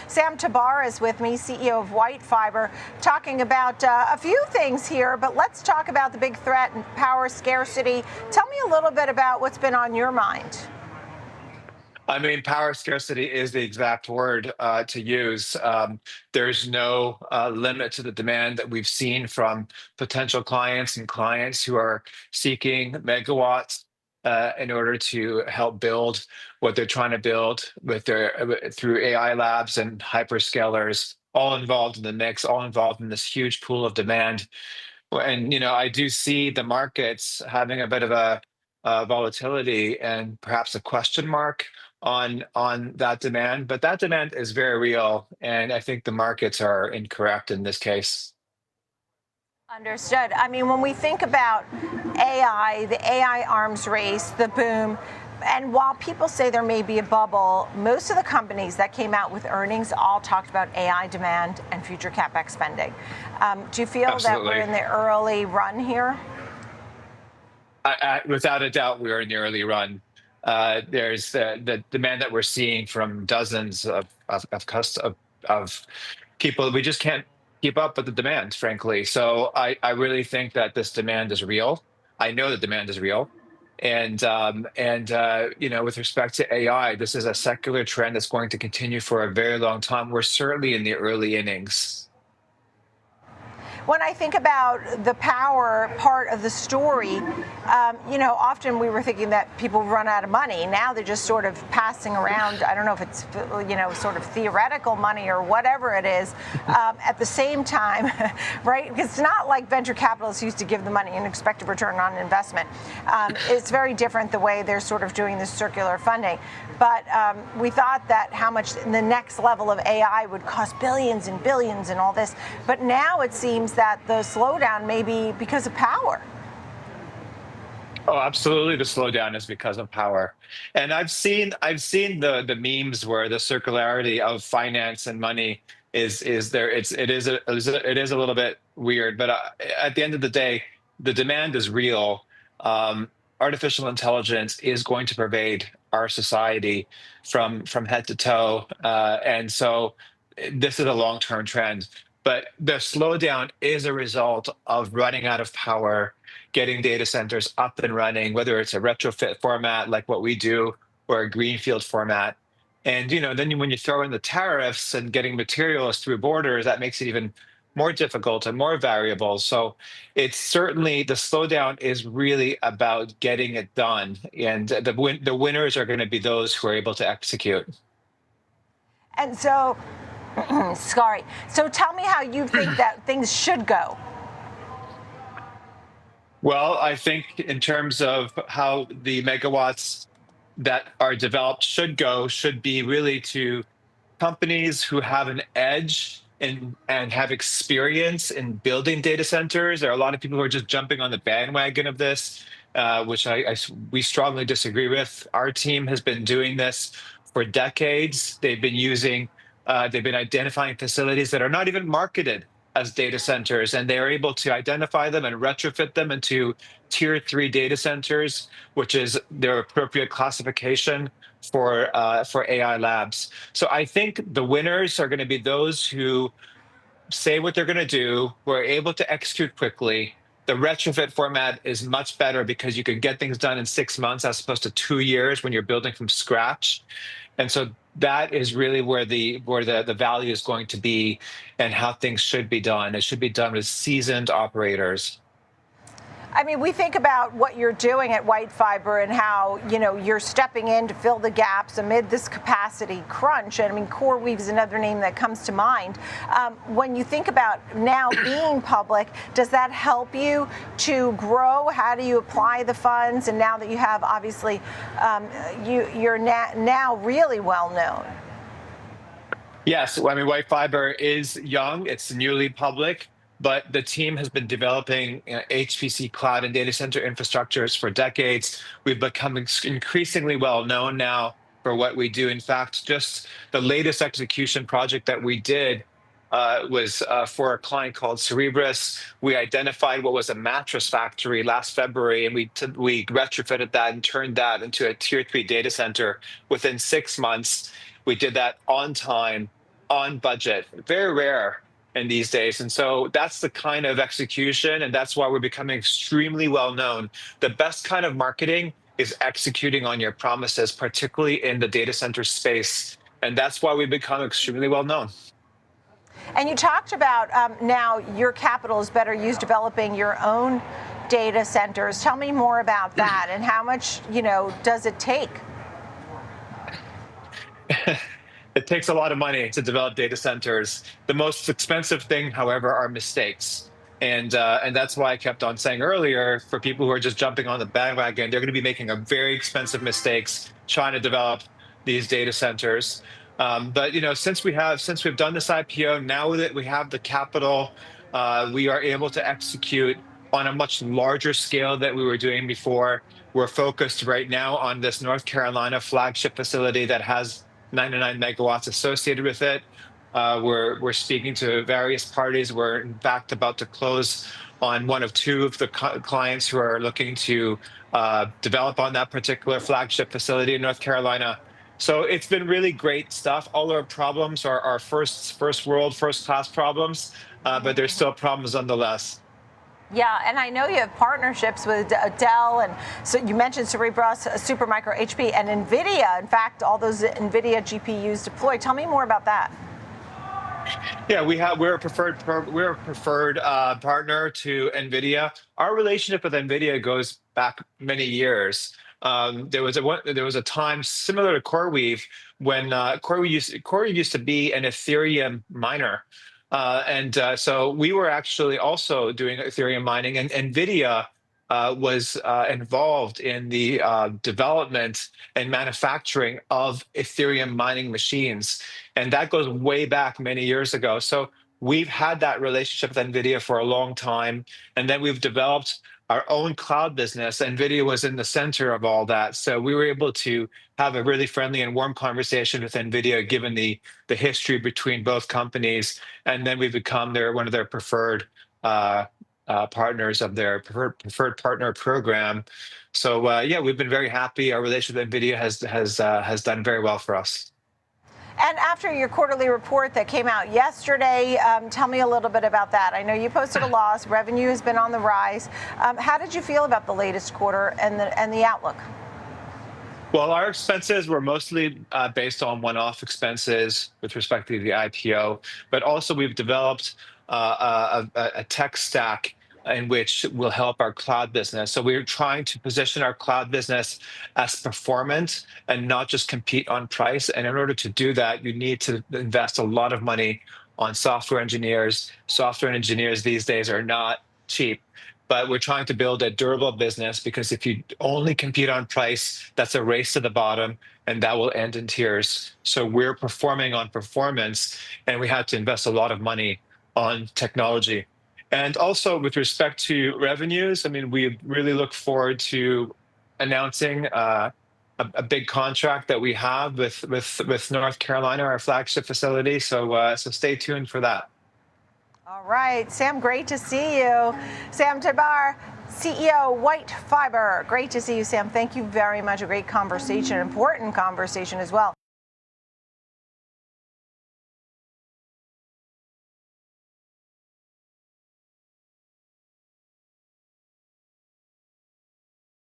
Sam Tabar is with me, CEO of WhiteFiber, talking about a few things here, but let's talk about the big threat and power scarcity. Tell me a little bit about what's been on your mind. I mean, power scarcity is the exact word to use. There's no limit to the demand that we've seen from potential clients and clients who are seeking megawatts in order to help build what they're trying to build with through AI labs and hyperscalers, all involved in the mix, all involved in this huge pool of demand. And I do see the markets having a bit of a volatility and perhaps a question mark on that demand, but that demand is very real, and I think the markets are incorrect in this case. Understood. I mean, when we think about AI, the AI arms race, the boom, and while people say there may be a bubble, most of the companies that came out with earnings all talked about AI demand and future CapEx spending. Do you feel Absolutely. that we're in the early run here? Without a doubt, we are in the early run. There's the demand that we're seeing from dozens of people. We just can't keep up with the demand, frankly. So I really think that this demand is real. I know the demand is real. And with respect to AI, this is a secular trend that's going to continue for a very long time. We're certainly in the early innings. When I think about the power part of the story, often we were thinking that people run out of money. Now they're just sort of passing around. I don't know if it's, sort of theoretical money or whatever it is. At the same time, right? Because it's not like venture capitalists used to give the money and expect a return on investment. It's very different the way they're sort of doing this circular funding. But we thought that how much the next level of AI would cost billions and billions and all this. But now it seems that the slowdown may be because of power. Oh, absolutely. The slowdown is because of power. And I've seen the memes where the circularity of finance and money is there. It is a little bit weird, but at the end of the day, the demand is real. Artificial intelligence is going to pervade our society from head to toe, and so this is a long-term trend. But the slowdown is a result of running out of power, getting data centers up and running, whether it's a retrofit format like what we do or a greenfield format. And then when you throw in the tariffs and getting materials through borders, that makes it even more difficult and more variable. So it's certainly the slowdown is really about getting it done, and the winners are going to be those who are able to execute. And so, sorry. So tell me how you think that things should go. Well, I think in terms of how the megawatts that are developed should be really to companies who have an edge and have experience in building data centers. There are a lot of people who are just jumping on the bandwagon of this, which we strongly disagree with. Our team has been doing this for decades. They've been identifying facilities that are not even marketed as data centers, and they are able to identify them and retrofit them into tier 3 data centers, which is their appropriate classification for AI labs. So I think the winners are going to be those who say what they're going to do, who are able to execute quickly. The retrofit format is much better because you can get things done in 6 months as opposed to 2 years when you're building from scratch. And so that is really where the value is going to be and how things should be done. It should be done with seasoned operators. I mean, we think about what you're doing at WhiteFiber and how, you're stepping in to fill the gaps amid this capacity crunch. And I mean, CoreWeave is another name that comes to mind. When you think about now being public, does that help you to grow? How do you apply the funds? And now that you have, obviously, you're now really well known. Yes, I mean, WhiteFiber is young. It's newly public, but the team has been developing HPC cloud and data center infrastructures for decades. We've become increasingly well known now for what we do. In fact, just the latest execution project that we did was for a client called Cerebras. We identified what was a mattress factory last February, and we retrofitted that and turned that into a tier 3 data center within 6 months. We did that on time. on budget. Very rare in these days. And so that's the kind of execution, and that's why we're becoming extremely well known. The best kind of marketing is executing on your promises, particularly in the data center space. And that's why we've become extremely well known. And you talked about now your capital is better used developing your own data centers. Tell me more about that and how much, does it take? It takes a lot of money to develop data centers. The most expensive thing, however, are mistakes. And that's why I kept on saying earlier, for people who are just jumping on the bandwagon, they're going to be making a very expensive mistakes trying to develop these data centers. But since we've done this IPO, now that we have the capital, we are able to execute on a much larger scale that we were doing before. We're focused right now on this North Carolina flagship facility that has 99 megawatts associated with it. We're speaking to various parties. We're in fact about to close on one of two of the clients who are looking to develop on that particular flagship facility in North Carolina. So it's been really great stuff. All our problems are our first world, first class problems, but there's still problems nonetheless. Yeah, and I know you have partnerships with Dell, and so you mentioned Cerebras, Supermicro, HP, and Nvidia. In fact, all those Nvidia GPUs deployed. Tell me more about that. Yeah, we're a preferred partner to Nvidia. Our relationship with Nvidia goes back many years. There was a time similar to CoreWeave when CoreWeave used to be an Ethereum miner, and so we were actually also doing Ethereum mining, and Nvidia was involved in the development and manufacturing of Ethereum mining machines. And that goes way back many years ago. So we've had that relationship with NVIDIA for a long time. And then we've developed our own cloud business. NVIDIA was in the center of all that. So we were able to have a really friendly and warm conversation with NVIDIA, given the history between both companies. And then we've become one of their preferred partners of their preferred partner program. So yeah, we've been very happy. Our relationship with NVIDIA has done very well for us. And after your quarterly report that came out yesterday, tell me a little bit about that. I know you posted a loss. Revenue has been on the rise. How did you feel about the latest quarter and the outlook? Well, our expenses were mostly based on one-off expenses with respect to the IPO, but also we've developed a tech stack in which will help our cloud business. So we're trying to position our cloud business as performant and not just compete on price. And in order to do that, you need to invest a lot of money on software engineers. Software engineers these days are not cheap. But we're trying to build a durable business, because if you only compete on price, that's a race to the bottom, and that will end in tears. So we're performing on performance, and we had to invest a lot of money on technology. And also with respect to revenues, I mean, we really look forward to announcing a big contract that we have with North Carolina, our flagship facility. So stay tuned for that. All right, Sam, great to see you. Sam Tabar, CEO, WhiteFiber. Great to see you, Sam. Thank you very much. A great conversation, important conversation as well.